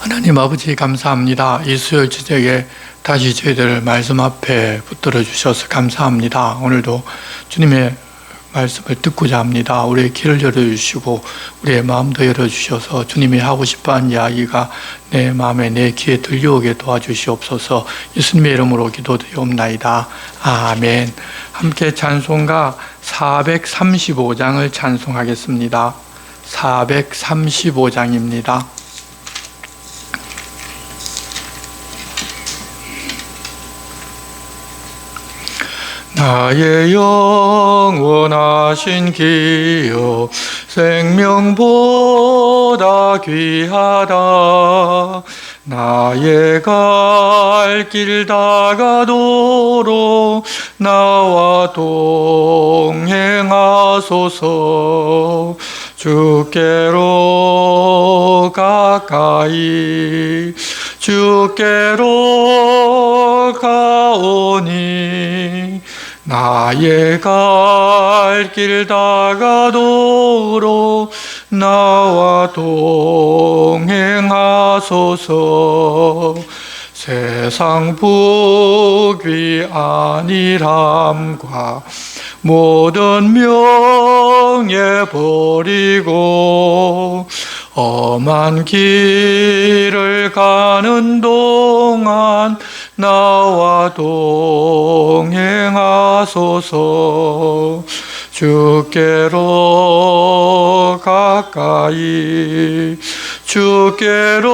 하나님 아버지 감사합니다. 이 수요일 저녁에 다시 저희들 말씀 앞에 붙들어 주셔서 감사합니다. 오늘도 주님의 말씀을 듣고자 합니다. 우리의 귀를 열어주시고 우리의 마음도 열어주셔서 주님이 하고 싶어하는 이야기가 내 마음에 내 귀에 들려오게 도와주시옵소서. 예수님의 이름으로 기도드리옵나이다. 아멘. 함께 찬송가 435장을 찬송하겠습니다. 435장입니다. 나의 영원하신 기여 생명보다 귀하다. 나의 갈 길 다가도록 나와 동행하소서. 주께로 가까이 주께로 가오니 나의 갈 길 다가도록 나와 동행하소서. 세상 부귀 안일함과 모든 명예 버리고 험한 길을 가는 동안 나와 동행하소서. 주께로 가까이 주께로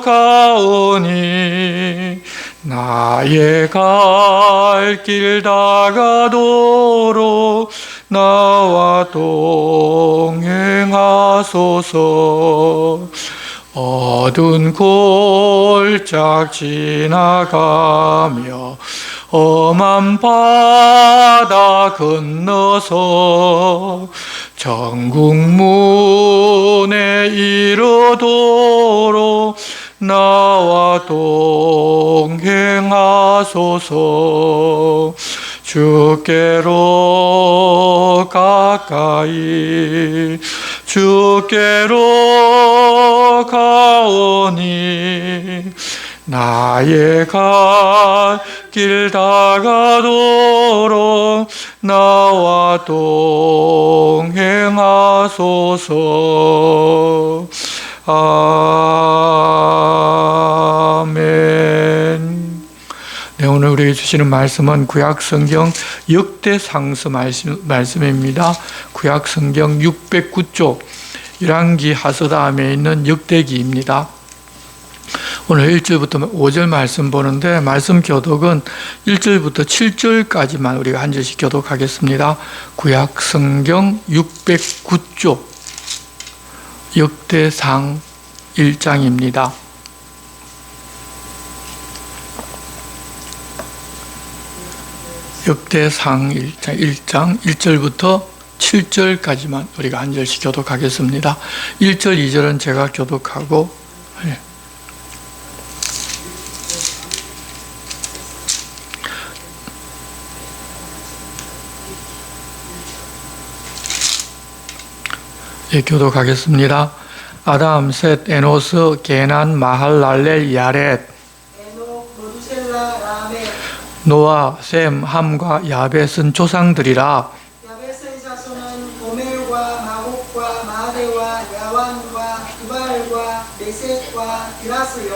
가오니 나의 갈 길 다가도록 나와 동행하소서. 어두운 골짝 지나가며 험한 바다 건너서 천국 문에 이르도록 나와 동행하소서. 주께로 가까이 주께로 가오니 나의 갈 길 다가도록 나와 동행하소서. 아멘. 네, 오늘 우리에게 주시는 말씀은 구약성경 역대상서 말씀입니다. 구약성경 609쪽 열왕기 하서다함에 있는 역대기입니다. 오늘 1절부터 5절 말씀 보는데 말씀 교독은 1절부터 7절까지만 우리가 한 절씩 교독하겠습니다. 구약성경 609쪽 역대상 1장입니다. 역대상 1장 1절부터 7절까지만 우리가 한 절씩 교독하겠습니다. 1절, 2절은 제가 교독하고 교독하겠습니다. 아담, 셋, 에노스, 게난, 마할랄렐, 야렛, 노아, 셈, 함과 야벳은 조상들이라. 야벳의 자손은 고멜과 마곡과 마데와 야완과 두발과 메섹과 디라스요.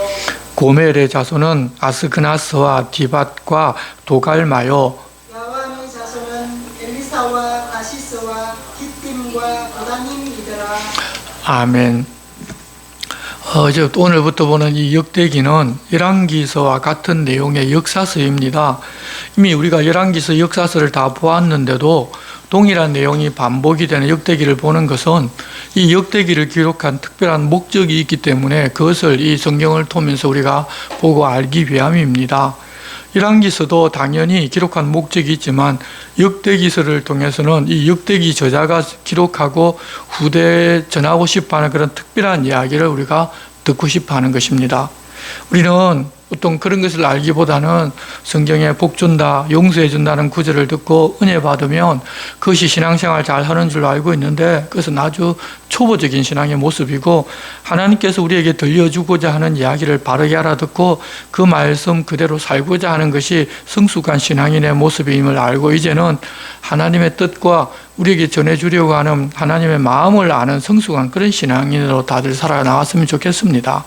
고멜의 자손은 아스그나스와 디밧과 도갈마요. 야완의 자손은 엘리사와 아시스와 기띔과 고다님이더라. 아멘. 이제 오늘부터 보는 이 역대기는 열왕기서와 같은 내용의 역사서입니다. 이미 우리가 열왕기서 역사서를 다 보았는데도 동일한 내용이 반복이 되는 역대기를 보는 것은 이 역대기를 기록한 특별한 목적이 있기 때문에 그것을 이 성경을 통해서 우리가 보고 알기 위함입니다. 열왕기서도 당연히 기록한 목적이 있지만 역대기서를 통해서는 이 역대기 저자가 기록하고 후대에 전하고 싶어하는 그런 특별한 이야기를 우리가 듣고 싶어하는 것입니다. 우리는 어떤 그런 것을 알기보다는 성경에 복 준다, 용서해 준다는 구절을 듣고 은혜 받으면 그것이 신앙생활 잘 하는 줄로 알고 있는데 그것은 아주 초보적인 신앙의 모습이고 하나님께서 우리에게 들려주고자 하는 이야기를 바르게 알아듣고 그 말씀 그대로 살고자 하는 것이 성숙한 신앙인의 모습임을 알고 이제는 하나님의 뜻과 우리에게 전해주려고 하는 하나님의 마음을 아는 성숙한 그런 신앙인으로 다들 살아나갔으면 좋겠습니다.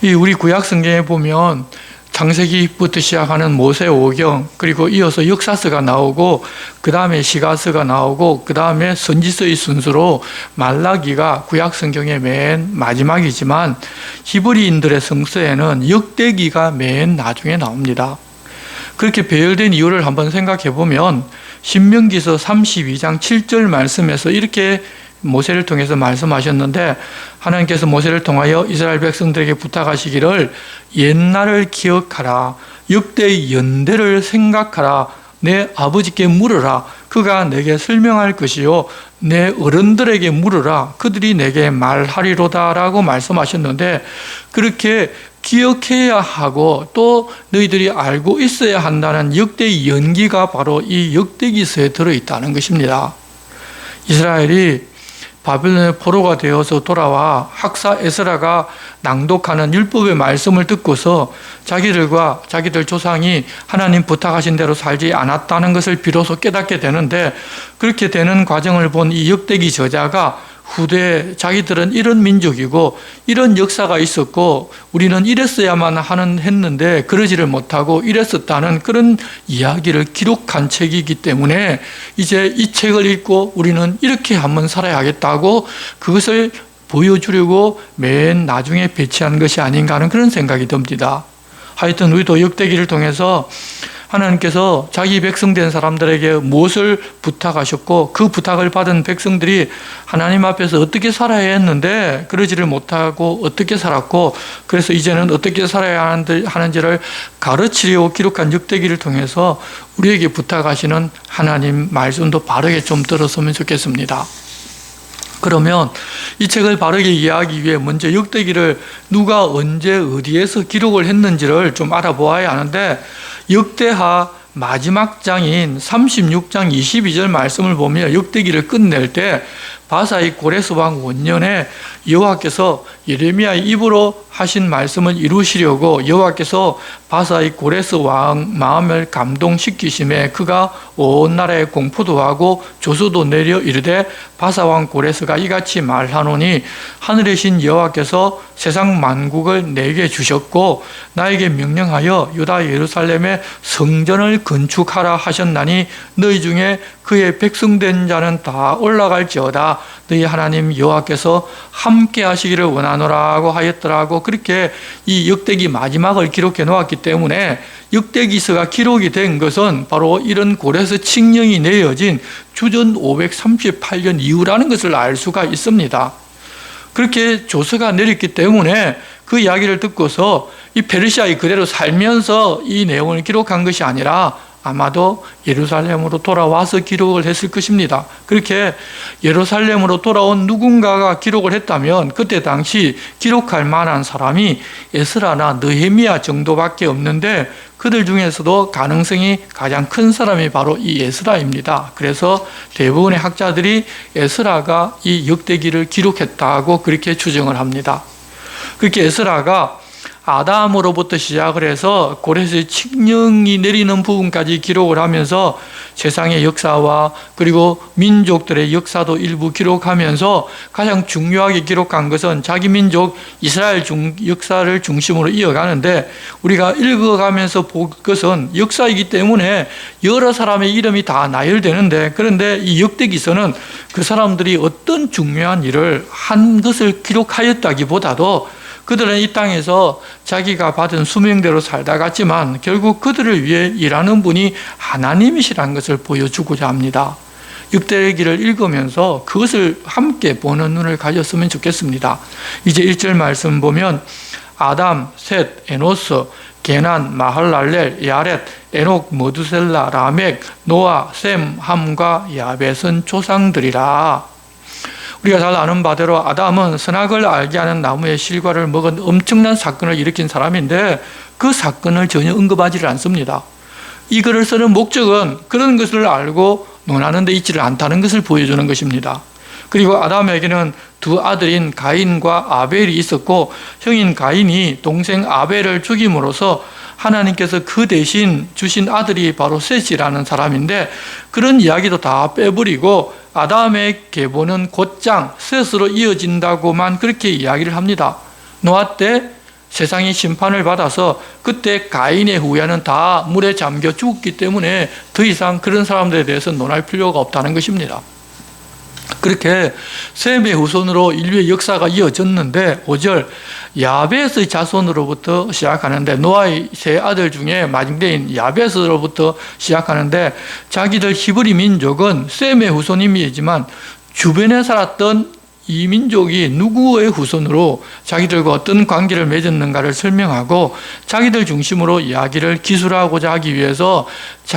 이 우리 구약 성경에 보면 창세기부터 시작하는 모세오경, 그리고 이어서 역사서가 나오고 그 다음에 시가서가 나오고 그 다음에 선지서의 순서로 말라기가 구약 성경의 맨 마지막이지만 히브리인들의 성서에는 역대기가 맨 나중에 나옵니다. 그렇게 배열된 이유를 한번 생각해 보면 신명기서 32장 7절 말씀에서 이렇게 모세를 통해서 말씀하셨는데 하나님께서 모세를 통하여 이스라엘 백성들에게 부탁하시기를 옛날을 기억하라, 역대의 연대를 생각하라, 내 아버지께 물으라, 그가 내게 설명할 것이요 내 어른들에게 물으라, 그들이 내게 말하리로다 라고 말씀하셨는데 그렇게 기억해야 하고 또 너희들이 알고 있어야 한다는 역대의 연기가 바로 이 역대기서에 들어있다는 것입니다. 이스라엘이 바벨론의 포로가 되어서 돌아와 학사 에스라가 낭독하는 율법의 말씀을 듣고서 자기들과 자기들 조상이 하나님 부탁하신 대로 살지 않았다는 것을 비로소 깨닫게 되는데 그렇게 되는 과정을 본 이 역대기 저자가 후대에 자기들은 이런 민족이고 이런 역사가 있었고 우리는 이랬어야만 했는데 그러지를 못하고 이랬었다는 그런 이야기를 기록한 책이기 때문에 이제 이 책을 읽고 우리는 이렇게 한번 살아야겠다고 그것을 보여주려고 맨 나중에 배치한 것이 아닌가 하는 그런 생각이 듭니다. 하여튼 우리도 역대기를 통해서 하나님께서 자기 백성된 사람들에게 무엇을 부탁하셨고 그 부탁을 받은 백성들이 하나님 앞에서 어떻게 살아야 했는데 그러지를 못하고 어떻게 살았고 그래서 이제는 어떻게 살아야 하는지를 가르치려고 기록한 역대기를 통해서 우리에게 부탁하시는 하나님 말씀도 바르게 좀 들었으면 좋겠습니다. 그러면 이 책을 바르게 이해하기 위해 먼저 역대기를 누가 언제 어디에서 기록을 했는지를 좀 알아보아야 하는데 역대하 마지막 장인 36장 22절 말씀을 보면 역대기를 끝낼 때 바사의 고레스 왕 원년에 여호와께서 예레미야의 입으로 하신 말씀을 이루시려고 여호와께서 바사의 고레스 왕 마음을 감동시키심에 그가 온 나라에 공포도 하고 조서도 내려 이르되 바사 왕 고레스가 이같이 말하노니 하늘의 신 여호와께서 세상 만국을 내게 주셨고 나에게 명령하여 유다 예루살렘에 성전을 건축하라 하셨나니 너희 중에 그의 백성된 자는 다 올라갈지어다 너희 하나님 여호와께서 함께 하시기를 원하노라고 하였더라고. 그렇게 이 역대기 마지막을 기록해 놓았기 때문에 역대기서가 기록이 된 것은 바로 이런 고레스 칙령이 내어진 주전 538년 이후라는 것을 알 수가 있습니다. 그렇게 조서가 내렸기 때문에 그 이야기를 듣고서 이 페르시아에 그대로 살면서 이 내용을 기록한 것이 아니라 아마도 예루살렘으로 돌아와서 기록을 했을 것입니다. 그렇게 예루살렘으로 돌아온 누군가가 기록을 했다면 그때 당시 기록할 만한 사람이 에스라나 느헤미야 정도밖에 없는데 그들 중에서도 가능성이 가장 큰 사람이 바로 이 에스라입니다. 그래서 대부분의 학자들이 에스라가 이 역대기를 기록했다고 그렇게 추정을 합니다. 그렇게 에스라가 아담으로부터 시작을 해서 고레스의 칙령이 내리는 부분까지 기록을 하면서 세상의 역사와 그리고 민족들의 역사도 일부 기록하면서 가장 중요하게 기록한 것은 자기 민족 이스라엘 역사를 중심으로 이어가는데 우리가 읽어가면서 볼 것은 역사이기 때문에 여러 사람의 이름이 다 나열되는데 그런데 이 역대기서는 그 사람들이 어떤 중요한 일을 한 것을 기록하였다기보다도 그들은 이 땅에서 자기가 받은 수명대로 살다 갔지만 결국 그들을 위해 일하는 분이 하나님이시라는 것을 보여주고자 합니다. 역대기를 읽으면서 그것을 함께 보는 눈을 가졌으면 좋겠습니다. 이제 1절 말씀 보면 아담, 셋, 에노스, 게난, 마할랄렐, 야렛, 에녹, 머두셀라, 라멕, 노아, 셈, 함과 야벳은 조상들이라. 우리가 잘 아는 바대로 아담은 선악을 알게 하는 나무의 실과를 먹은 엄청난 사건을 일으킨 사람인데 그 사건을 전혀 언급하지를 않습니다. 이 글을 쓰는 목적은 그런 것을 알고 논하는 데 있지를 않다는 것을 보여주는 것입니다. 그리고 아담에게는 두 아들인 가인과 아벨이 있었고 형인 가인이 동생 아벨을 죽임으로써 하나님께서 그 대신 주신 아들이 바로 셋이라는 사람인데 그런 이야기도 다 빼버리고 아담의 계보는 곧장 셋으로 이어진다고만 그렇게 이야기를 합니다. 노아 때 세상이 심판을 받아서 그때 가인의 후예는 다 물에 잠겨 죽었기 때문에 더 이상 그런 사람들에 대해서 논할 필요가 없다는 것입니다. 그렇게 셈의 후손으로 인류의 역사가 이어졌는데 5절 야벳의 자손으로부터 시작하는데 노아의 세 아들 중에 마지막인 야벳으로부터 시작하는데 자기들 히브리 민족은 셈의 후손임이지만 주변에 살았던 이 민족이 누구의 후손으로 자기들과 어떤 관계를 맺었는가를 설명하고 자기들 중심으로 이야기를 기술하고자 하기 위해서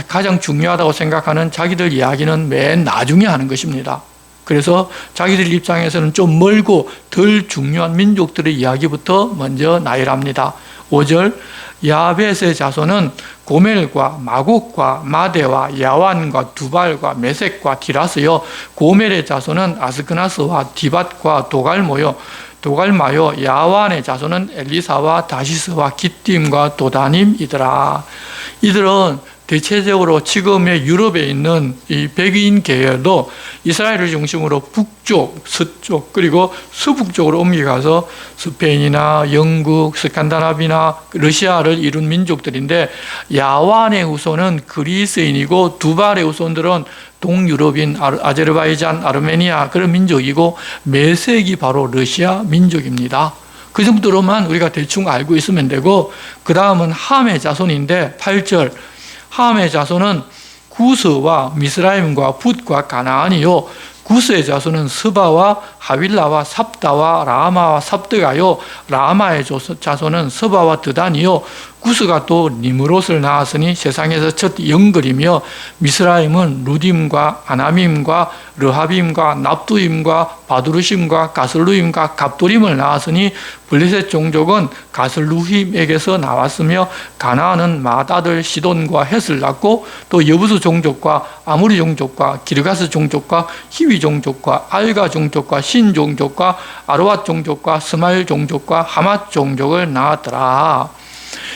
가장 중요하다고 생각하는 자기들 이야기는 맨 나중에 하는 것입니다. 그래서 자기들 입장에서는 좀 멀고 덜 중요한 민족들의 이야기부터 먼저 나열합니다. 5절 야벳의 자손은 고멜과 마곡과 마대와 야완과 두발과 메섹과 디라스요 고멜의 자손은 아스크나스와 디밧과 도갈마요 야완의 자손은 엘리사와 다시스와 기띔과 도다님이더라. 이들은 대체적으로 지금의 유럽에 있는 이 백인 계열도 이스라엘을 중심으로 북쪽, 서쪽 그리고 서북쪽으로 옮겨가서 스페인이나 영국, 스칸다나비나 러시아를 이룬 민족들인데 야완의 후손은 그리스인이고 두발의 후손들은 동유럽인 아제르바이잔, 아르메니아 그런 민족이고 메섹이 바로 러시아 민족입니다. 그 정도로만 우리가 대충 알고 있으면 되고 그 다음은 함의 자손인데 8절 함의 자손은 구스와 미스라임과 붓과 가나안이요 구스의 자손은 스바와 하윌라와 삽다와 라마와 삽드가요 라마의 자손은 스바와 드단이요 구스가 또 니므롯을 낳았으니 세상에서 첫 영걸이며 미스라임은 루딤과 아나밈과 르하빔과 납두임과 바두르심과 가슬루임과 갑도림을 낳았으니 블레셋 종족은 가슬루힘에게서 나왔으며 가나안은 맏아들 시돈과 헷을 낳고 또 여부수 종족과 아무리 종족과 기르가스 종족과 히위 종족과 알가 종족과 신 종족과 아르왓 종족과 스마일 종족과 하맛 종족을 낳았더라.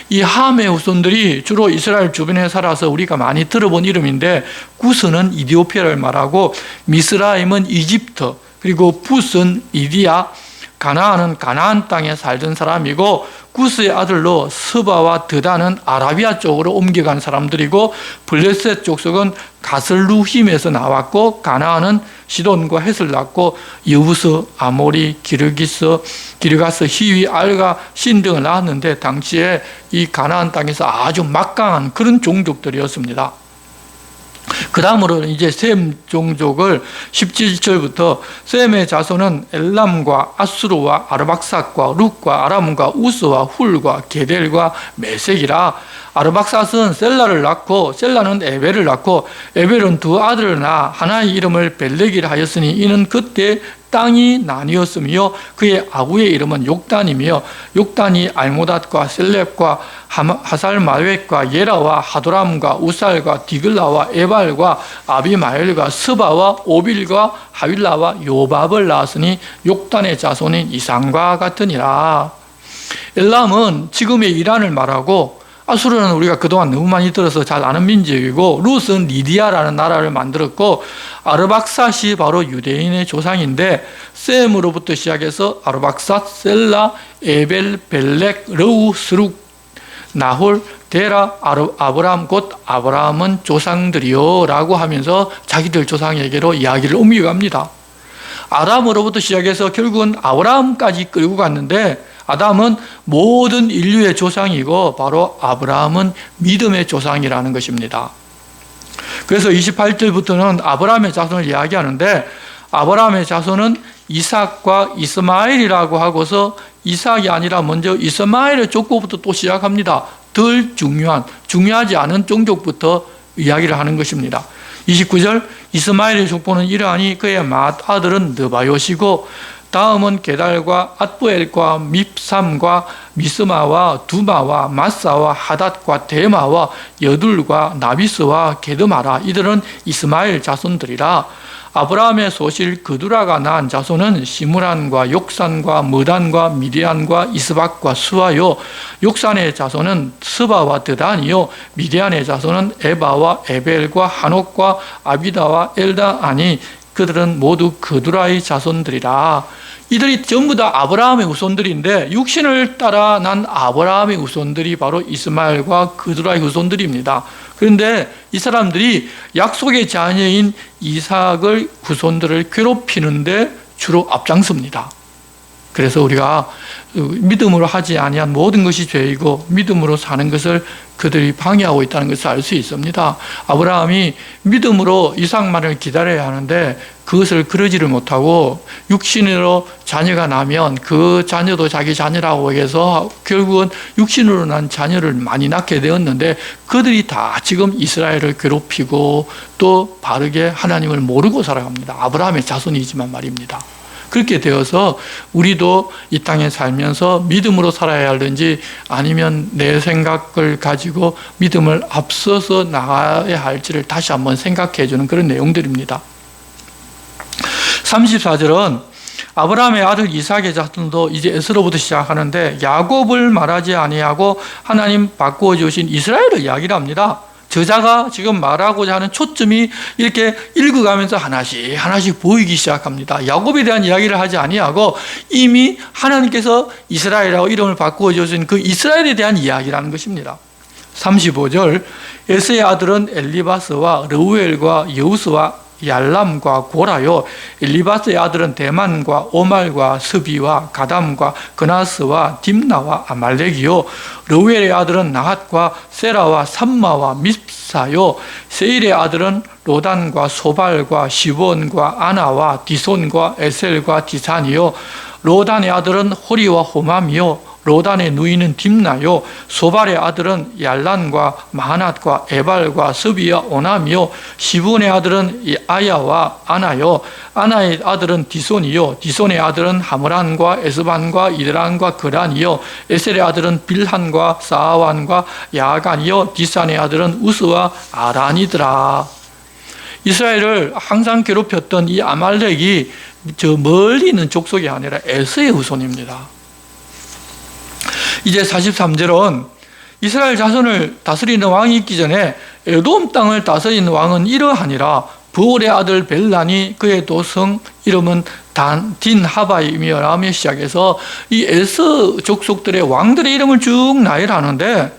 이 함의 후손들이 주로 이스라엘 주변에 살아서 우리가 많이 들어본 이름인데 구스는 이디오피아를 말하고 미스라임은 이집트 그리고 붓은 이디야 가나안은 가나안 땅에 살던 사람이고 구스의 아들로 스바와 드다는 아라비아 쪽으로 옮겨간 사람들이고 블레셋 족속은 가슬루힘에서 나왔고 가나안은 시돈과 헷을 낳고 여부스, 아모리, 기르가스, 히위, 알가, 신 등을 낳았는데 당시에 이 가나안 땅에서 아주 막강한 그런 종족들이었습니다. 그 다음으로 이제 셈 종족을 17절부터 셈의 자손은 엘람과 아수르와 아르박삭과 룩과 아람과 우스와 훌과 게델과 메섹이라. 아르박삭은 셀라를 낳고 셀라는 에벨을 낳고 에벨은 두 아들을 낳아 하나의 이름을 벨렉이라 하였으니 이는 그때 땅이 나뉘었으며 그의 아구의 이름은 욕단이며 욕단이 알모닷과 셀렙과 하살마웻과 예라와 하도람과 우살과 디글라와 에발과 아비마엘과 스바와 오빌과 하윌라와 요밥을 낳았으니 욕단의 자손인 이상과 같으니라. 엘람은 지금의 이란을 말하고 아수르는 우리가 그동안 너무 많이 들어서 잘 아는 민족이고 룻은 리디아라는 나라를 만들었고 아르박삿이 바로 유대인의 조상인데 셈으로부터 시작해서 아르박삿, 셀라, 에벨, 벨렉, 러우, 스룩, 나홀, 데라, 아브람 곧 아브라함은 조상들이요 라고 하면서 자기들 조상에게로 이야기를 옮겨갑니다. 아람으로부터 시작해서 결국은 아브라함까지 끌고 갔는데 아담은 모든 인류의 조상이고 바로 아브라함은 믿음의 조상이라는 것입니다. 그래서 28절부터는 아브라함의 자손을 이야기하는데 아브라함의 자손은 이삭과 이스마엘이라고 하고서 이삭이 아니라 먼저 이스마엘의 족보부터 또 시작합니다. 덜 중요하지 않은 종족부터 이야기를 하는 것입니다. 29절 이스마엘의 족보는 이러하니 그의 맏아들은 느바요시고 다음은 게달과 앗부엘과 밉삼과 미스마와 두마와 마사와 하닷과 데마와 여둘과 나비스와 게드마라. 이들은 이스마엘 자손들이라. 아브라함의 소실 그두라가 낳은 자손은 시므란과 욕산과 무단과 미디안과 이스박과 수아요. 욕산의 자손은 스바와 드단이요. 미디안의 자손은 에바와 에벨과 한옥과 아비다와 엘다아니. 그들은 모두 그두라의 자손들이라. 이들이 전부 다 아브라함의 후손들인데 육신을 따라 난 아브라함의 후손들이 바로 이스마엘과 그두라의 후손들입니다. 그런데 이 사람들이 약속의 자녀인 이삭의 후손들을 괴롭히는데 주로 앞장섭니다. 그래서 우리가 믿음으로 하지 아니한 모든 것이 죄이고 믿음으로 사는 것을 그들이 방해하고 있다는 것을 알 수 있습니다. 아브라함이 믿음으로 이삭만을 기다려야 하는데 그것을 그러지를 못하고 육신으로 자녀가 나면 그 자녀도 자기 자녀라고 해서 결국은 육신으로 난 자녀를 많이 낳게 되었는데 그들이 다 지금 이스라엘을 괴롭히고 또 바르게 하나님을 모르고 살아갑니다. 아브라함의 자손이지만 말입니다. 그렇게 되어서 우리도 이 땅에 살면서 믿음으로 살아야 하든지 아니면 내 생각을 가지고 믿음을 앞서서 나가야 할지를 다시 한번 생각해 주는 그런 내용들입니다. 34절은 아브라함의 아들 이삭의 자손도 이제 에스로부터 시작하는데 야곱을 말하지 아니하고 하나님 바꾸어 주신 이스라엘을 이야기를 합니다. 저자가 지금 말하고자 하는 초점이 이렇게 읽어가면서 하나씩 보이기 시작합니다. 야곱에 대한 이야기를 하지 아니하고 이미 하나님께서 이스라엘이라고 이름을 바꾸어 주신 그 이스라엘에 대한 이야기라는 것입니다. 35절 에스의 아들은 엘리바스와 르우엘과 여우스와 얄람과 고라요. 엘리바스의 아들은 대만과 오말과 스비와 가담과 그나스와 딥나와 아말렉이요. 르우엘의 아들은 나핫과 세라와 삼마와 밉사요. 세일의 아들은 로단과 소발과 시본과 아나와 디손과 에셀과 디산이요. 로단의 아들은 호리와 호맘이요. 로단의 누이는 딥나요. 소발의 아들은 얄란과 마하낫과 에발과 스비와 오남이요. 시분의 아들은 아야와 아나요. 아나의 아들은 디손이요. 디손의 아들은 하므란과 에스반과 이드란과 그란이요. 에셀의 아들은 빌한과 사아완과 야간이요. 디산의 아들은 우스와 아란이더라. 이스라엘을 항상 괴롭혔던 이 아말렉이 저 멀리 있는 족속이 아니라 에서의 후손입니다. 이제 43절은 이스라엘 자손을 다스리는 왕이 있기 전에 에돔 땅을 다스리는 왕은 이러하니라. 부올의 아들 벨란이 그의 도성 이름은 딘하바임이라 하며 시작해서 이 에서 족속들의 왕들의 이름을 쭉 나열하는데,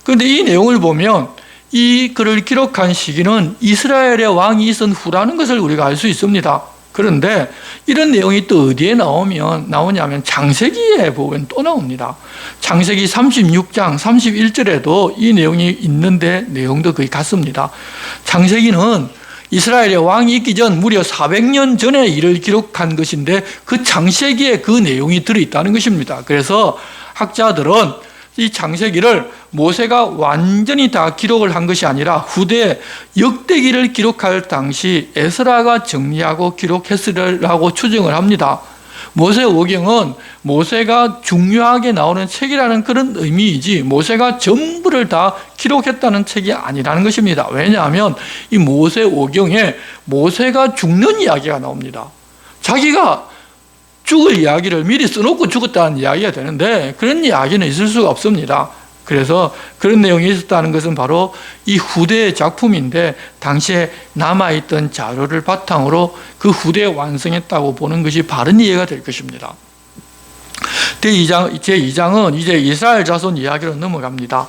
그런데 이 내용을 보면 이 글을 기록한 시기는 이스라엘의 왕이 있은 후라는 것을 우리가 알 수 있습니다. 그런데 이런 내용이 또 어디에 나오냐면 창세기에 보면 또 나옵니다. 창세기 36장 31절에도 이 내용이 있는데 내용도 거의 같습니다. 창세기는 이스라엘의 왕이 있기 전 무려 400년 전의 일을 기록한 것인데 그 창세기에 그 내용이 들어있다는 것입니다. 그래서 학자들은 이 창세기를 모세가 완전히 다 기록을 한 것이 아니라 후대 역대기를 기록할 당시 에스라가 정리하고 기록했으리라고 추정을 합니다. 모세오경은 모세가 중요하게 나오는 책이라는 그런 의미이지 모세가 전부를 다 기록했다는 책이 아니라는 것입니다. 왜냐하면 이 모세오경에 모세가 죽는 이야기가 나옵니다. 자기가 죽을 이야기를 미리 써놓고 죽었다는 이야기가 되는데 그런 이야기는 있을 수가 없습니다. 그래서 그런 내용이 있었다는 것은 바로 이 후대의 작품인데 당시에 남아있던 자료를 바탕으로 그 후대에 완성했다고 보는 것이 바른 이해가 될 것입니다. 제2장은 이제 이스라엘 자손 이야기로 넘어갑니다.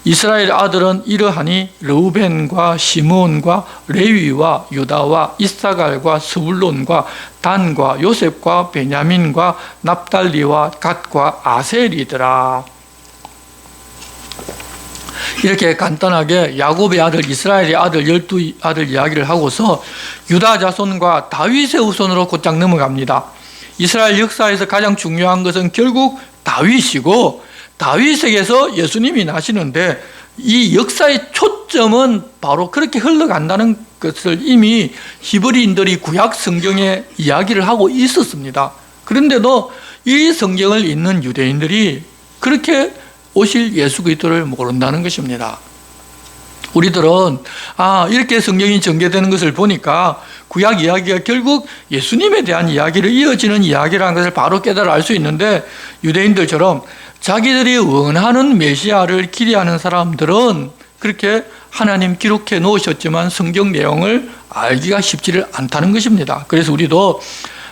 이스라엘 아들은 이러하니 르우벤과 시므온과 레위와 유다와 이사갈과 스불론과 단과 요셉과 베냐민과 납달리와 갓과 아셀이더라. 이렇게 간단하게 야곱의 아들 이스라엘의 아들 12아들 이야기를 하고서 유다 자손과 다윗의 후손으로 곧장 넘어갑니다. 이스라엘 역사에서 가장 중요한 것은 결국 다윗이고 다윗에게서 예수님이 나시는데 이 역사의 초점은 바로 그렇게 흘러간다는 것을 이미 히브리인들이 구약 성경에 이야기를 하고 있었습니다. 그런데도 이 성경을 읽는 유대인들이 그렇게 오실 예수 그리스도를 모른다는 것입니다. 우리들은 이렇게 성경이 전개되는 것을 보니까 구약 이야기가 결국 예수님에 대한 이야기를 이어지는 이야기라는 것을 바로 깨달아 알 수 있는데, 유대인들처럼 자기들이 원하는 메시아를 기대하는 사람들은 그렇게 하나님 기록해 놓으셨지만 성경 내용을 알기가 쉽지를 않다는 것입니다. 그래서 우리도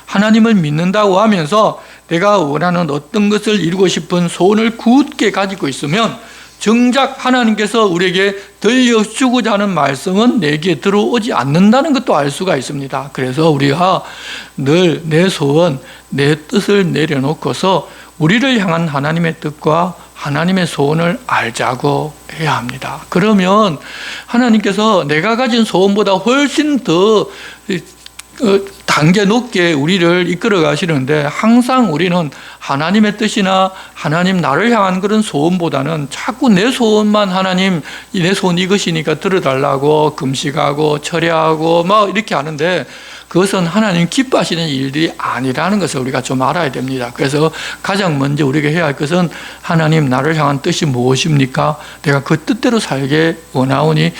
하나님을 믿는다고 하면서 내가 원하는 어떤 것을 이루고 싶은 소원을 굳게 가지고 있으면 정작 하나님께서 우리에게 들려주고자 하는 말씀은 내게 들어오지 않는다는 것도 알 수가 있습니다. 그래서 우리가 늘 내 소원, 내 뜻을 내려놓고서 우리를 향한 하나님의 뜻과 하나님의 소원을 알자고 해야 합니다. 그러면 하나님께서 내가 가진 소원보다 훨씬 더 단계 높게 우리를 이끌어 가시는데, 항상 우리는 하나님의 뜻이나 하나님 나를 향한 그런 소원보다는 자꾸 내 소원만 하나님 내 소원 이것이니까 들어달라고 금식하고 철야하고 막 이렇게 하는데, 그것은 하나님 기뻐하시는 일들이 아니라는 것을 우리가 좀 알아야 됩니다. 그래서 가장 먼저 우리가 해야 할 것은 하나님 나를 향한 뜻이 무엇입니까? 내가 그 뜻대로 살게 원하오니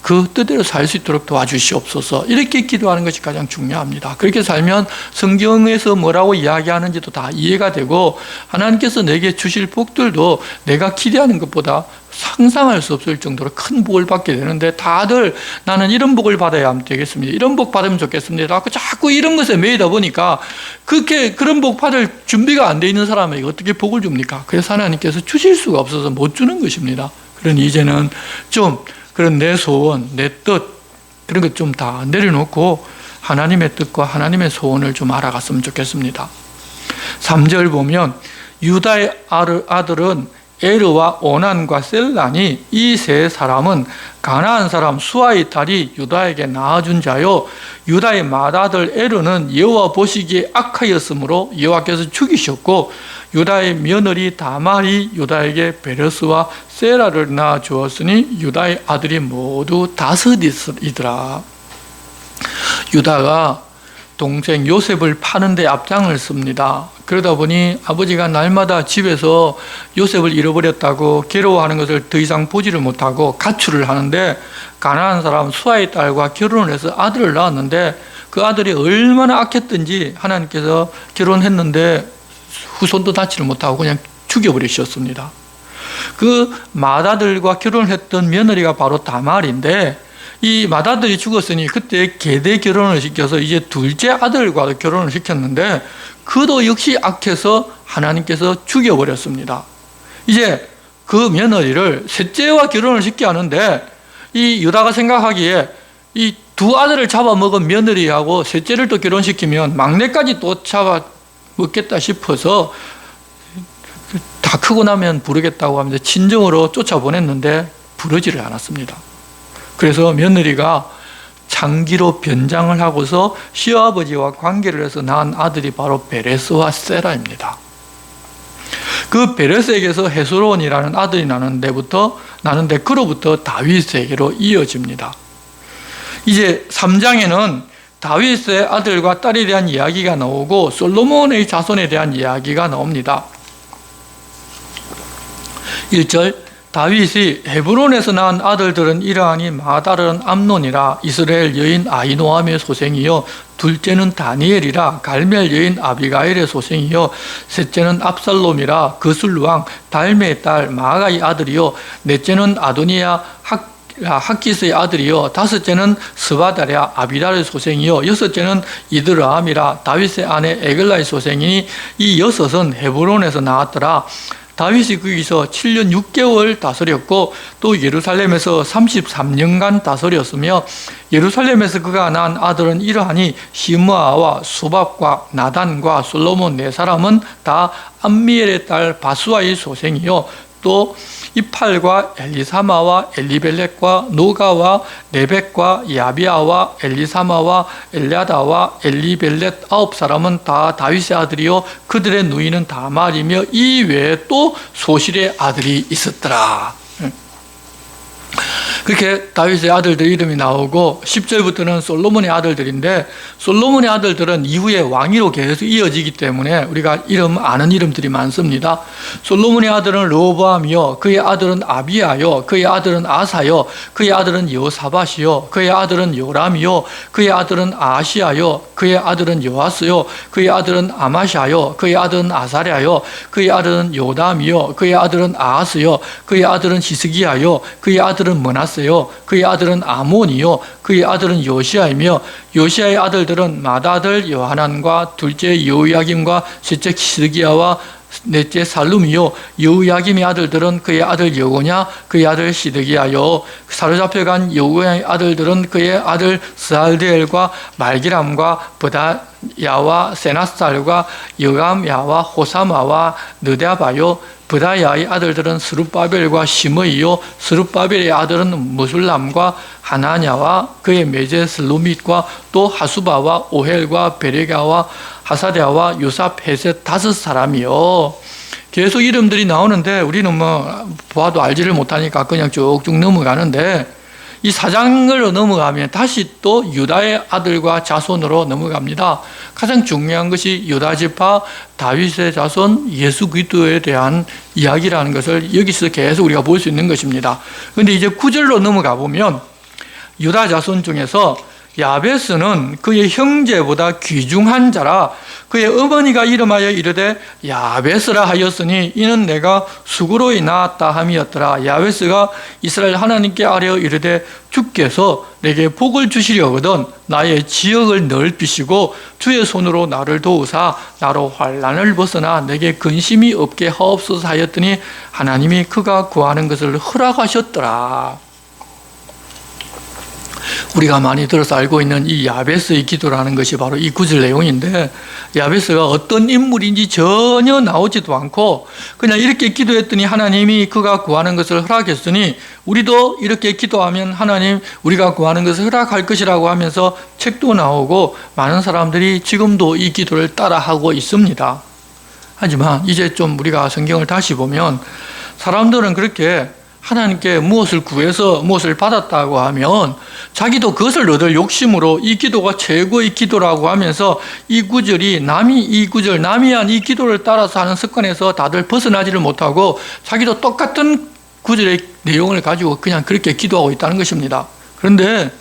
그 뜻대로 살 수 있도록 도와주시옵소서. 이렇게 기도하는 것이 가장 중요합니다. 그렇게 살면 성경에서 뭐라고 이야기하는지도 다 이해가 되고, 하나님께서 내게 주실 복들도 내가 기대하는 것보다 상상할 수 없을 정도로 큰 복을 받게 되는데, 다들 나는 이런 복을 받아야 되겠습니다, 이런 복 받으면 좋겠습니다, 자꾸 이런 것에 매이다 보니까 그런 복 받을 준비가 안 돼 있는 사람에게 어떻게 복을 줍니까? 그래서 하나님께서 주실 수가 없어서 못 주는 것입니다. 그러니 이제는 좀 그런 내 소원, 내 뜻, 그런 것 좀 다 내려놓고 하나님의 뜻과 하나님의 소원을 좀 알아갔으면 좋겠습니다. 3절 보면 유다의 아들은 에르와 오난과 셀란이, 이 세 사람은 가나안 사람 수아의 딸이 유다에게 낳아준 자요, 유다의 맏아들 에르는 여호와 보시기에 악하였으므로 여호와께서 죽이셨고, 유다의 며느리 다말이 유다에게 베레스와 세라를 낳아 주었으니 유다의 아들이 모두 5이더라. 유다가 동생 요셉을 파는 데 앞장을 씁니다. 그러다 보니 아버지가 날마다 집에서 요셉을 잃어버렸다고 괴로워하는 것을 더 이상 보지를 못하고 가출을 하는데, 가나안 사람 수아의 딸과 결혼을 해서 아들을 낳았는데, 그 아들이 얼마나 악했든지 하나님께서 결혼했는데 후손도 낳지를 못하고 그냥 죽여버리셨습니다. 그 맏아들과 결혼을 했던 며느리가 바로 다말인데, 이 맏아들이 죽었으니 그때 계대 결혼을 시켜서 이제 둘째 아들과 결혼을 시켰는데, 그도 역시 악해서 하나님께서 죽여버렸습니다. 이제 그 며느리를 셋째와 결혼을 시켜야 하는데, 이 유다가 생각하기에 이 두 아들을 잡아먹은 며느리하고 셋째를 또 결혼시키면 막내까지 또 잡아먹겠다 싶어서 다 크고 나면 부르겠다고 하면서 친정으로 쫓아보냈는데 부르지를 않았습니다. 그래서 며느리가 장기로 변장을 하고서 시아버지와 관계를 해서 낳은 아들이 바로 베레스와 세라입니다. 그 베레스에게서 헤스론이라는 아들이 나는데 그로부터 다윗에게로 이어집니다. 이제 3장에는 다윗의 아들과 딸에 대한 이야기가 나오고 솔로몬의 자손에 대한 이야기가 나옵니다. 1절, 다윗이 헤브론에서 낳은 아들들은 이러하니 맏아들은 암논이라 이스라엘 여인 아히노암의 소생이요, 둘째는 다니엘이라 갈멜 여인 아비가일의 소생이요, 셋째는 압살롬이라 거슬왕 달메의 딸 마아가의 아들이요, 넷째는 아도니야 학기스의 아들이요, 다섯째는 스바다랴 아비달의 소생이요, 여섯째는 이드라함이라 다윗의 아내 에글라의 소생이니 이 여섯은 헤브론에서 나왔더라. 다윗이 거기서 7년 6개월 다스렸고 또 예루살렘에서 33년간 다스렸으며, 예루살렘에서 그가 낳은 아들은 이러하니 시므아와 수밥과 나단과 솔로몬 4사람은 다 암미엘의 딸 바수아의 소생이요, 또 이팔과 엘리사마와 엘리벨렉과 노가와 네벡과 야비아와 엘리사마와 엘랴다와 엘리벨렛 9사람은 다 다윗의 아들이요, 그들의 누이는 다말이며 이 외에 또 소실의 아들이 있었더라. 그렇게 다윗의 아들들 이름이 나오고 10절부터는 솔로몬의 아들들인데 솔로몬의 아들들은 이후에 왕위로 계속 이어지기 때문에 우리가 아는 이름들이 많습니다. 솔로몬의 아들은 르호보암이요, 그의 아들은 아비야요, 그의 아들은 아사요, 그의 아들은 여호사밧이요, 그의 아들은 요람이요, 그의 아들은 아시야요, 그의 아들은 요아스요, 그의 아들은 아마샤요, 그의 아들은 아사랴요, 그의 아들은 요담이요, 그의 아들은 아하스요, 그의 아들은 히스기야요, 그의 아들은 므낫세요, 그의 아들은 아몬이요, 그의 아들은 요시야이며 요시야의 아들들은 맏아들 요하난과 둘째 여호야김과 셋째 히스기야와 넷째 살룸이요, 여호야김의 아들들은 그의 아들 여고냐, 그의 아들 시드기야요, 사로잡혀간 여고야의 아들들은 그의 아들 스알드엘과 말기람과 브다야와 세나살과 여감야와 호사마와 느다바요, 브다야의 아들들은 스룹바벨과 시므이요, 스룹바벨의 아들은 무술람과 하나냐와 그의 매제 슬루밋과 또 하수바와 오헬과 베레가와 하사랴와 요삽 헤셋 5사람이요. 계속 이름들이 나오는데 우리는 뭐 보아도 알지를 못하니까 그냥 쭉쭉 넘어가는데 이 4장으로 넘어가면 다시 또 유다의 아들과 자손으로 넘어갑니다. 가장 중요한 것이 유다 지파, 다윗의 자손, 예수 그리스도에 대한 이야기라는 것을 여기서 계속 우리가 볼 수 있는 것입니다. 그런데 이제 9절로 넘어가 보면 유다 자손 중에서 야베스는 그의 형제보다 귀중한 자라 그의 어머니가 이름하여 이르되 야베스라 하였으니 이는 내가 수고로이 낳았다 함이었더라. 야베스가 이스라엘 하나님께 아뢰어 이르되 주께서 내게 복을 주시려거든 나의 지역을 넓히시고 주의 손으로 나를 도우사 나로 환난을 벗어나 내게 근심이 없게 하옵소서 하였더니 하나님이 그가 구하는 것을 허락하셨더라. 우리가 많이 들어서 알고 있는 이 야베스의 기도라는 것이 바로 이 구절 내용인데 야베스가 어떤 인물인지 전혀 나오지도 않고 그냥 이렇게 기도했더니 하나님이 그가 구하는 것을 허락했으니 우리도 이렇게 기도하면 하나님 우리가 구하는 것을 허락할 것이라고 하면서 책도 나오고 많은 사람들이 지금도 이 기도를 따라하고 있습니다. 하지만 이제 좀 우리가 성경을 다시 보면 사람들은 그렇게 하나님께 무엇을 구해서 무엇을 받았다고 하면 자기도 그것을 얻을 욕심으로 이 기도가 최고의 기도라고 하면서 이 구절이 남이 한 이 기도를 따라서 하는 습관에서 다들 벗어나지를 못하고 자기도 똑같은 구절의 내용을 가지고 그냥 그렇게 기도하고 있다는 것입니다. 그런데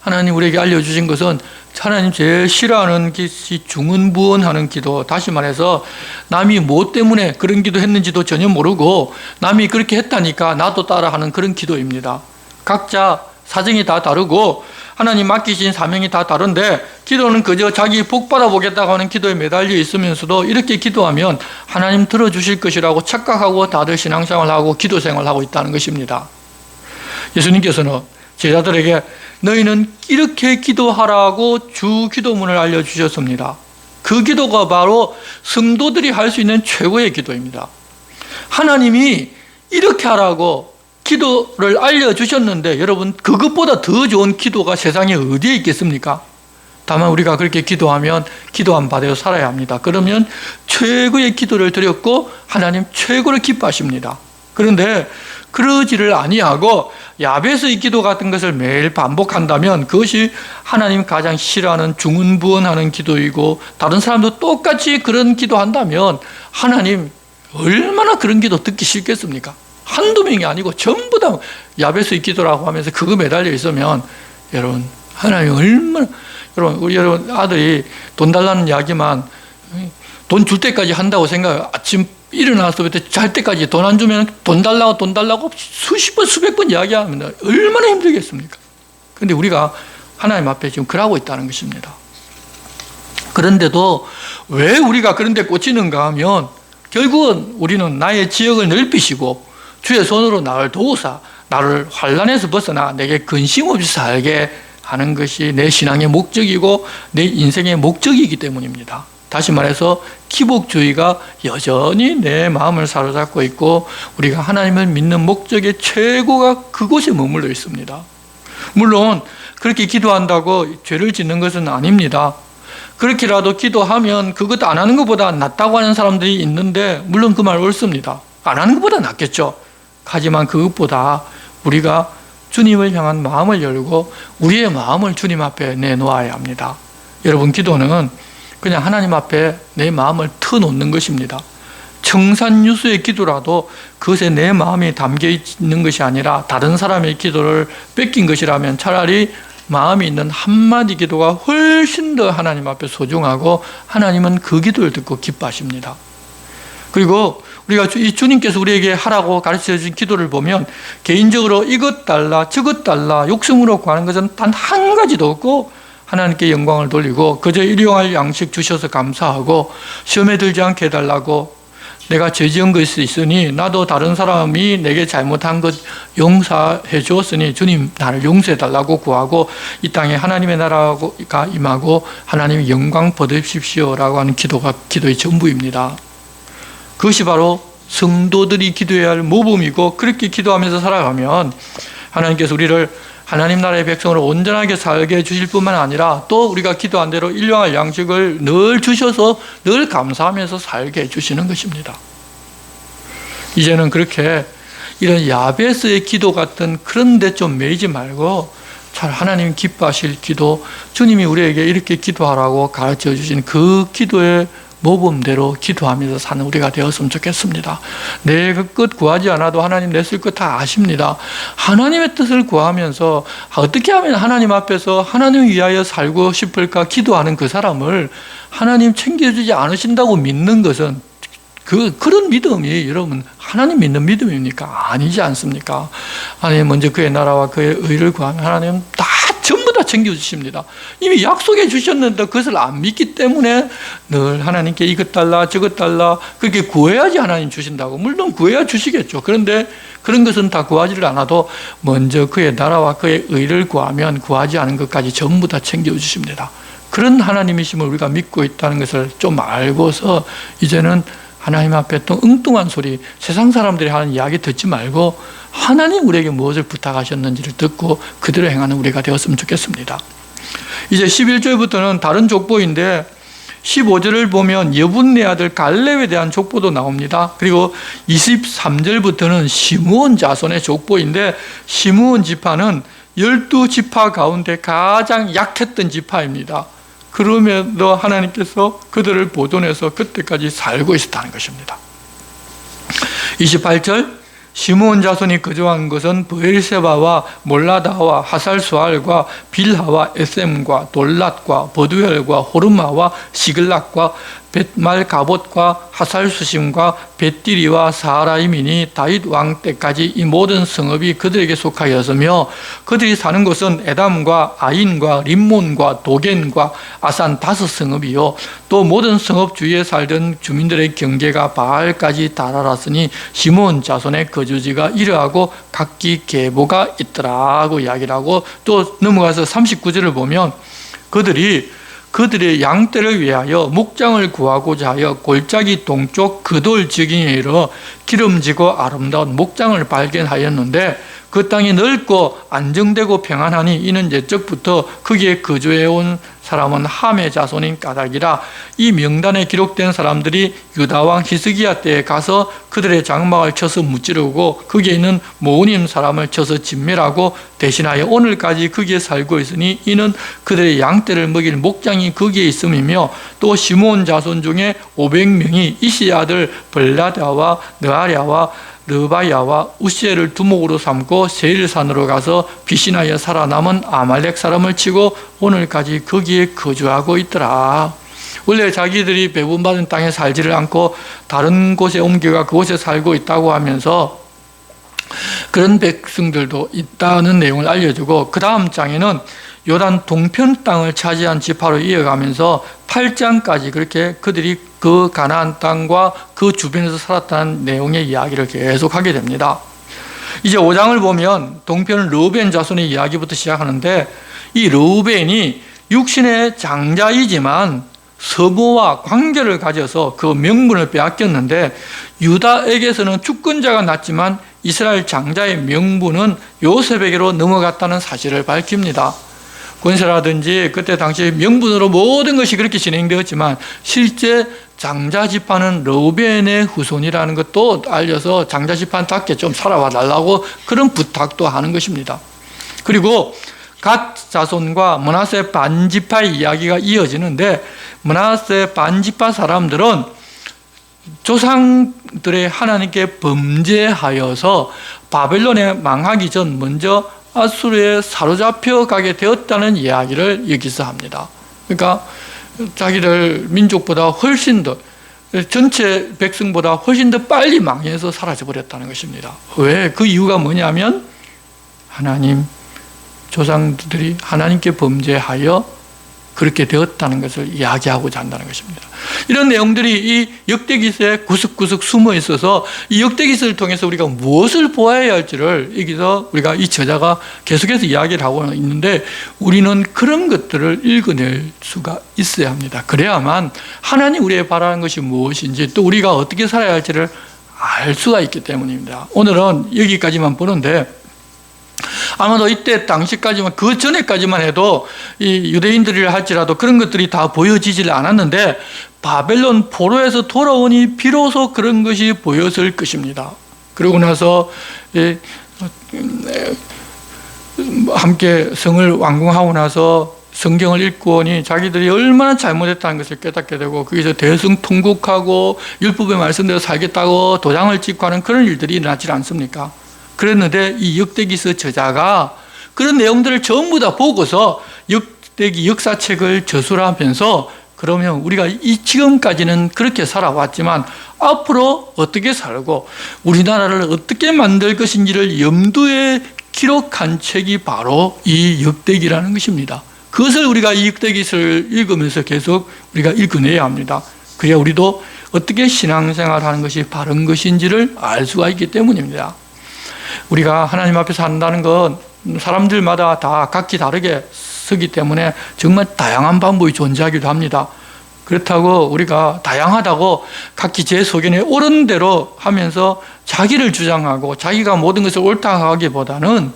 하나님 우리에게 알려주신 것은 하나님 제일 싫어하는 것이 중언부언하는 기도. 다시 말해서 남이 뭐 때문에 그런 기도 했는지도 전혀 모르고 남이 그렇게 했다니까 나도 따라하는 그런 기도입니다. 각자 사정이 다 다르고 하나님 맡기신 사명이 다 다른데 기도는 그저 자기 복 받아보겠다고 하는 기도에 매달려 있으면서도 이렇게 기도하면 하나님 들어주실 것이라고 착각하고 다들 신앙생활을 하고 기도생활을 하고 있다는 것입니다. 예수님께서는 제자들에게 너희는 이렇게 기도하라고 주 기도문을 알려주셨습니다. 그 기도가 바로 성도들이 할 수 있는 최고의 기도입니다. 하나님이 이렇게 하라고 기도를 알려주셨는데 여러분 그것보다 더 좋은 기도가 세상에 어디에 있겠습니까? 다만 우리가 그렇게 기도하면 기도한 바대로 살아야 합니다. 그러면 최고의 기도를 드렸고 하나님 최고로 기뻐하십니다. 그런데 그러지를 아니하고 야베스의 기도 같은 것을 매일 반복한다면 그것이 하나님 가장 싫어하는 중언부언하는 기도이고 다른 사람도 똑같이 그런 기도한다면 하나님 얼마나 그런 기도 듣기 싫겠습니까? 한두 명이 아니고 전부 다 야베스의 기도라고 하면서 그거 매달려 있으면 여러분 하나님 얼마나 우리 여러분 아들이 돈 달라는 이야기만 돈 줄 때까지 한다고 생각해요. 아침 일어나서부터 잘 때까지 돈 안 주면 돈 달라고 수십 번 수백 번 이야기하면 얼마나 힘들겠습니까? 그런데 우리가 하나님 앞에 지금 그러고 있다는 것입니다. 그런데도 왜 우리가 그런 데 꽂히는가 하면 결국은 우리는 나의 지역을 넓히시고 주의 손으로 나를 도우사 나를 환난에서 벗어나 내게 근심 없이 살게 하는 것이 내 신앙의 목적이고 내 인생의 목적이기 때문입니다. 다시 말해서 기복주의가 여전히 내 마음을 사로잡고 있고 우리가 하나님을 믿는 목적의 최고가 그곳에 머물러 있습니다. 물론 그렇게 기도한다고 죄를 짓는 것은 아닙니다. 그렇게라도 기도하면 그것 안 하는 것보다 낫다고 하는 사람들이 있는데 물론 그 말 옳습니다. 안 하는 것보다 낫겠죠. 하지만 그것보다 우리가 주님을 향한 마음을 열고 우리의 마음을 주님 앞에 내놓아야 합니다. 여러분, 기도는 그냥 하나님 앞에 내 마음을 터놓는 것입니다. 청산유수의 기도라도 그것에 내 마음이 담겨 있는 것이 아니라 다른 사람의 기도를 뺏긴 것이라면 차라리 마음이 있는 한마디 기도가 훨씬 더 하나님 앞에 소중하고 하나님은 그 기도를 듣고 기뻐하십니다. 그리고 우리가 이 주님께서 우리에게 하라고 가르쳐 주신 기도를 보면 개인적으로 이것 달라 저것 달라 욕심으로 구하는 것은 단 한 가지도 없고 하나님께 영광을 돌리고 그저 일용할 양식 주셔서 감사하고 시험에 들지 않게 해달라고 내가 죄 지은 것이 있으니 나도 다른 사람이 내게 잘못한 것 용서해 주었으니 주님 나를 용서해 달라고 구하고 이 땅에 하나님의 나라가 임하고 하나님의 영광 받으십시오라고 하는 기도가 기도의 전부입니다. 그것이 바로 성도들이 기도해야 할 모범이고 그렇게 기도하면서 살아가면 하나님께서 우리를 하나님 나라의 백성으로 온전하게 살게 해주실 뿐만 아니라 또 우리가 기도한 대로 일용할 양식을 늘 주셔서 늘 감사하면서 살게 해주시는 것입니다. 이제는 그렇게 이런 야베스의 기도 같은 그런 데 좀 매이지 말고 잘 하나님 기뻐하실 기도, 주님이 우리에게 이렇게 기도하라고 가르쳐 주신 그 기도의 모범대로 기도하면서 사는 우리가 되었으면 좋겠습니다. 내 것 구하지 않아도 하나님 내 쓸 것 다 아십니다. 하나님의 뜻을 구하면서 어떻게 하면 하나님 앞에서 하나님을 위하여 살고 싶을까 기도하는 그 사람을 하나님 챙겨주지 않으신다고 믿는 것은 그런 믿음이 여러분 하나님 믿는 믿음입니까? 아니지 않습니까? 하나님 먼저 그의 나라와 그의 의를 구하면 하나님은 다 전부 다 챙겨주십니다. 이미 약속해 주셨는데 그것을 안 믿기 때문에 늘 하나님께 이것 달라 저것 달라 그렇게 구해야지 하나님 주신다고. 물론 구해야 주시겠죠. 그런데 그런 것은 다 구하지를 않아도 먼저 그의 나라와 그의 의를 구하면 구하지 않은 것까지 전부 다 챙겨주십니다. 그런 하나님이심을 우리가 믿고 있다는 것을 좀 알고서 이제는 하나님 앞에 또 엉뚱한 소리, 세상 사람들이 하는 이야기 듣지 말고 하나님 우리에게 무엇을 부탁하셨는지를 듣고 그대로 행하는 우리가 되었으면 좋겠습니다. 이제 11절부터는 다른 족보인데 15절을 보면 여분네 아들 갈렙에 대한 족보도 나옵니다. 그리고 23절부터는 시므온 자손의 족보인데 시므온 지파는 12지파 가운데 가장 약했던 지파입니다. 그럼에도 하나님께서 그들을 보존해서 그때까지 살고 있었다는 것입니다. 28절 시므온 자손이 거주한 것은 브엘세바와 몰라다와 하살수알과 빌하와 에셈과 돌랏과 버두엘과 호르마와 시글락과 벳말가봇과 하살수심과 벳디리와 사라임이니 다윗 왕 때까지 이 모든 성읍이 그들에게 속하였으며 그들이 사는 곳은 에담과 아인과 림몬과 도겐과 아산 5성읍이요 또 모든 성읍 주위에 살던 주민들의 경계가 바알까지 달아났으니 시므온 자손의 거주지가 이러하고 각기 계보가 있더라고 이야기를 하고 또 넘어가서 39절을 보면 그들의 양떼를 위하여 목장을 구하고자 하여 골짜기 동쪽 그돌 지경에 이르러 기름지고 아름다운 목장을 발견하였는데 그 땅이 넓고 안정되고 평안하니 이는 옛적부터 거기에 거주해온 사람은 함의 자손인 까닭이라. 이 명단에 기록된 사람들이 유다왕 히스기야 때에 가서 그들의 장막을 쳐서 무찌르고 거기에 있는 모우님 사람을 쳐서 진멸하고 대신하여 오늘까지 거기에 살고 있으니 이는 그들의 양떼를 먹일 목장이 거기에 있음이며 또 시므온 자손 중에 500명이 이시의 아들 벌라다와 느아랴와 르바야와 우시엘을 두목으로 삼고 세일산으로 가서 피신하여 살아남은 아말렉 사람을 치고 오늘까지 거기에 거주하고 있더라. 원래 자기들이 배분받은 땅에 살지를 않고 다른 곳에 옮겨가 그곳에 살고 있다고 하면서 그런 백성들도 있다는 내용을 알려주고 그 다음 장에는 요단 동편 땅을 차지한 지파로 이어가면서 8장까지 그렇게 그들이 그 가나안 땅과 그 주변에서 살았다는 내용의 이야기를 계속하게 됩니다. 이제 5장을 보면 동편 르우벤 자손의 이야기부터 시작하는데 이 르우벤이 육신의 장자이지만 서부와 관계를 가져서 그 명분을 빼앗겼는데 유다에게서는 주권자가 났지만 이스라엘 장자의 명분은 요셉에게로 넘어갔다는 사실을 밝힙니다. 권세라든지 그때 당시 명분으로 모든 것이 그렇게 진행되었지만 실제 장자 지파는 르우벤의 후손이라는 것도 알려서 장자 지파답게 좀 살아와 달라고 그런 부탁도 하는 것입니다. 그리고 갓 자손과 므낫세 반지파의 이야기가 이어지는데, 므낫세 반지파 사람들은 조상들의 하나님께 범죄하여서 바벨론에 망하기 전 먼저 아수르에 사로잡혀 가게 되었다는 이야기를 여기서 합니다. 그러니까 자기들 민족보다 훨씬 더, 전체 백성보다 훨씬 더 빨리 망해서 사라져 버렸다는 것입니다. 왜? 그 이유가 뭐냐면 하나님, 조상들이 하나님께 범죄하여 그렇게 되었다는 것을 이야기하고자 한다는 것입니다. 이런 내용들이 이 역대기서에 구석구석 숨어 있어서 이 역대기서를 통해서 우리가 무엇을 보아야 할지를 여기서 우리가 이 저자가 계속해서 이야기를 하고 있는데, 우리는 그런 것들을 읽어낼 수가 있어야 합니다. 그래야만 하나님 우리의 바라는 것이 무엇인지, 또 우리가 어떻게 살아야 할지를 알 수가 있기 때문입니다. 오늘은 여기까지만 보는데, 아마도 이때 당시까지만, 그 전에까지만 해도 이 유대인들이라 할지라도 그런 것들이 다 보여지질 않았는데, 바벨론 포로에서 돌아오니 비로소 그런 것이 보였을 것입니다. 그러고 나서 함께 성을 완공하고 나서 성경을 읽고 오니 자기들이 얼마나 잘못했다는 것을 깨닫게 되고, 거기서 대승통곡하고 율법의 말씀대로 살겠다고 도장을 찍고 하는 그런 일들이 일어나지 않습니까? 그랬는데 이 역대기서 저자가 그런 내용들을 전부 다 보고서 역대기 역사책을 저술하면서, 그러면 우리가 이 지금까지는 그렇게 살아왔지만 앞으로 어떻게 살고 우리나라를 어떻게 만들 것인지를 염두에 기록한 책이 바로 이 역대기라는 것입니다. 그것을 우리가 이 역대기서를 읽으면서 계속 우리가 읽어내야 합니다. 그래야 우리도 어떻게 신앙생활하는 것이 바른 것인지를 알 수가 있기 때문입니다. 우리가 하나님 앞에서 한다는 건 사람들마다 다 각기 다르게 서기 때문에 정말 다양한 방법이 존재하기도 합니다. 그렇다고 우리가 다양하다고 각기 제 소견에 옳은 대로 하면서 자기를 주장하고 자기가 모든 것을 옳다 하기보다는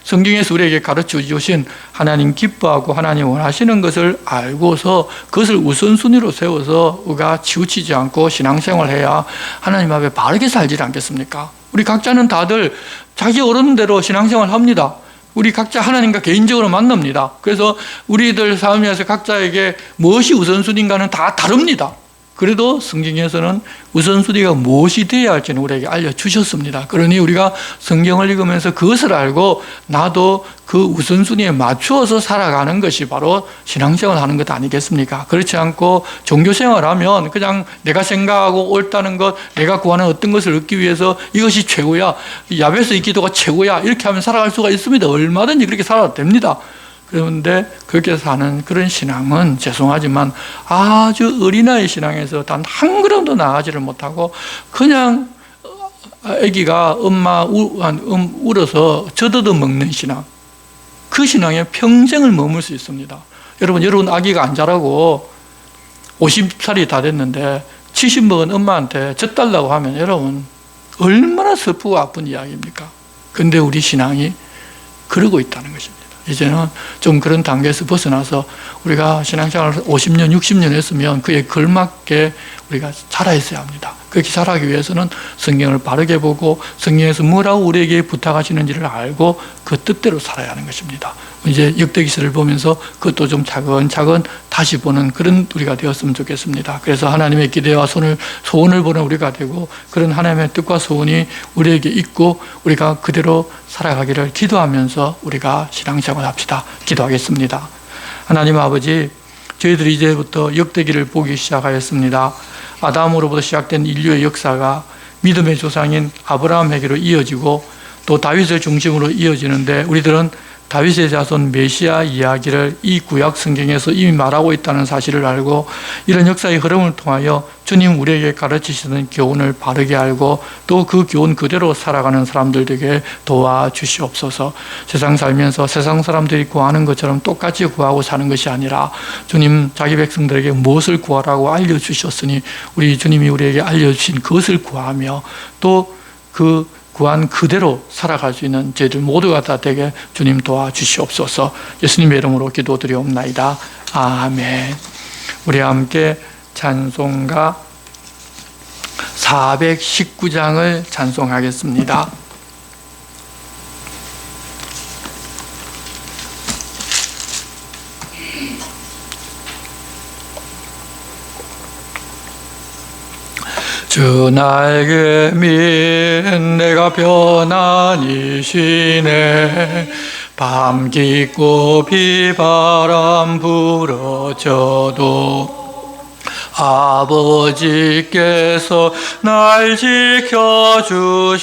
성경에서 우리에게 가르쳐 주신 하나님 기뻐하고 하나님 원하시는 것을 알고서 그것을 우선순위로 세워서 우리가 치우치지 않고 신앙생활을 해야 하나님 앞에 바르게 살지 않겠습니까? 우리 각자는 다들 자기 어른대로 신앙생활을 합니다. 우리 각자 하나님과 개인적으로 만납니다. 그래서 우리들 삶에서 각자에게 무엇이 우선순위인가는 다 다릅니다. 그래도 성경에서는 우선순위가 무엇이 되어야 할지는 우리에게 알려주셨습니다. 그러니 우리가 성경을 읽으면서 그것을 알고 나도 그 우선순위에 맞추어서 살아가는 것이 바로 신앙생활을 하는 것 아니겠습니까? 그렇지 않고 종교생활하면 그냥 내가 생각하고 옳다는 것, 내가 구하는 어떤 것을 얻기 위해서 이것이 최고야, 야베스 이 기도가 최고야, 이렇게 하면 살아갈 수가 있습니다. 얼마든지 그렇게 살아도 됩니다. 그런데 그렇게 사는 그런 신앙은 죄송하지만 아주 어린아이 신앙에서 단 한 걸음도 나아가지를 못하고 그냥 아기가 엄마 울어서 젖어도 먹는 신앙, 그 신앙에 평생을 머물 수 있습니다. 여러분 아기가 안 자라고 50살이 다 됐는데 70 먹은 엄마한테 젖달라고 하면 여러분 얼마나 슬프고 아픈 이야기입니까? 근데 우리 신앙이 그러고 있다는 것입니다. 이제는 좀 그런 단계에서 벗어나서 우리가 신앙생활을 50년, 60년 했으면 그에 걸맞게 우리가 자라 있어야 합니다. 그렇게 자라기 위해서는 성경을 바르게 보고 성경에서 뭐라고 우리에게 부탁하시는지를 알고 그 뜻대로 살아야 하는 것입니다. 이제 역대기서를 보면서 그것도 좀 차근차근 다시 보는 그런 우리가 되었으면 좋겠습니다. 그래서 하나님의 기대와 소원을 보는 우리가 되고 그런 하나님의 뜻과 소원이 우리에게 있고 우리가 그대로 살아가기를 기도하면서 우리가 신앙생활을 합시다. 기도하겠습니다. 하나님 아버지, 저희들이 이제부터 역대기를 보기 시작하였습니다. 아담으로부터 시작된 인류의 역사가 믿음의 조상인 아브라함에게로 이어지고 또 다윗의 중심으로 이어지는데 우리들은 다윗의 자손 메시아 이야기를 이 구약 성경에서 이미 말하고 있다는 사실을 알고 이런 역사의 흐름을 통하여 주님 우리에게 가르치시는 교훈을 바르게 알고 또 그 교훈 그대로 살아가는 사람들 되게 도와주시옵소서. 세상 살면서 세상 사람들이 구하는 것처럼 똑같이 구하고 사는 것이 아니라 주님 자기 백성들에게 무엇을 구하라고 알려주셨으니 우리 주님이 우리에게 알려주신 그것을 구하며 또 그 구한 그대로 살아갈 수 있는 저희들 모두가 다 되게 주님 도와주시옵소서. 예수님의 이름으로 기도드리옵나이다. 아멘. 우리 함께 찬송가 419장을 찬송하겠습니다. 주 날개 밑 내가 편안히 쉬네. 밤 깊고 비바람 불어져도 아버지께서 날 지켜주시니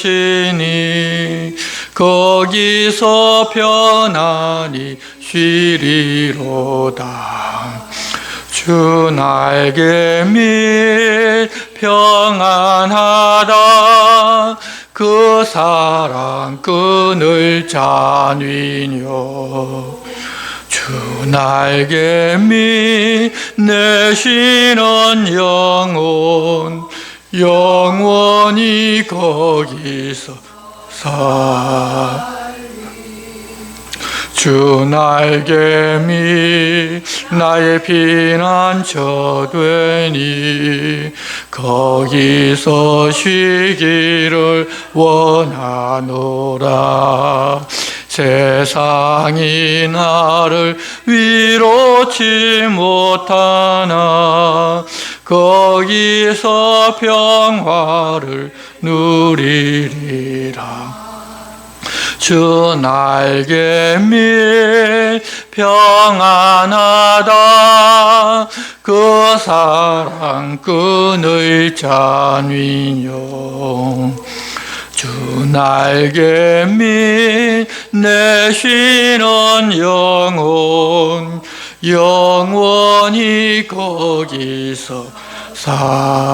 거기서 편안히 쉬리로다. 주 날개 밑 평안하다. 그 사랑 끈을 잔위뇨. 주 날개 밑 내 쉬는 영혼 영원히 거기서 주 날개 밑 나의 피난처 되니 거기서 쉬기를 원하노라. 세상이 나를 위로치 못하나 거기서 평화를 누리리라. 주 날개 밑 평안하다. 그 사랑 끈을 잔위뇨. 주 날개 밑 내 쉬는 영혼 영원히 거기서 살림.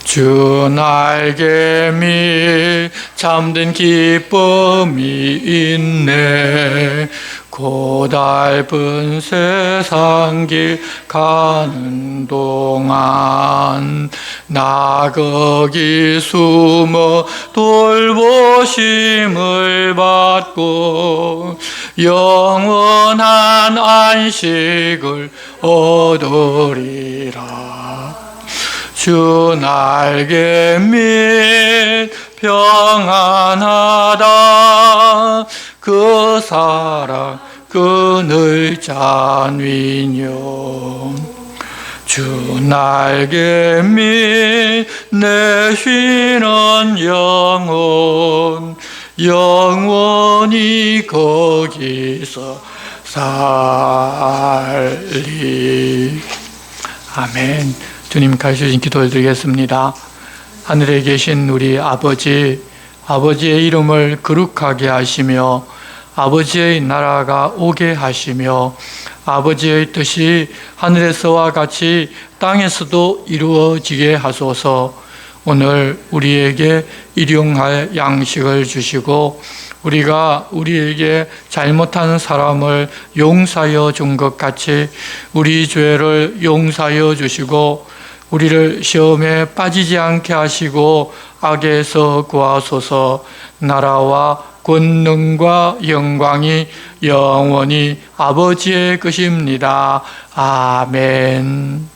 주 날개 밑 참된 기쁨이 있네. 고달픈 세상길 가는 동안 나 거기 숨어 돌보심을 받고 영원한 안식을 얻으리라. 주 날개 밑 평안하다. 그 사랑 끈을 잔위뇨. 주 날개 밑 내 쉬는 영혼 영원히 거기서 살리. 아멘. 주님 가르쳐주신 기도를 드리겠습니다. 하늘에 계신 우리 아버지, 아버지의 이름을 거룩하게 하시며 아버지의 나라가 오게 하시며 아버지의 뜻이 하늘에서와 같이 땅에서도 이루어지게 하소서. 오늘 우리에게 일용할 양식을 주시고 우리가 우리에게 잘못한 사람을 용서하여 준 것 같이 우리 죄를 용서하여 주시고 우리를 시험에 빠지지 않게 하시고 악에서 구하소서. 나라와 권능과 영광이 영원히 아버지의 것입니다. 아멘.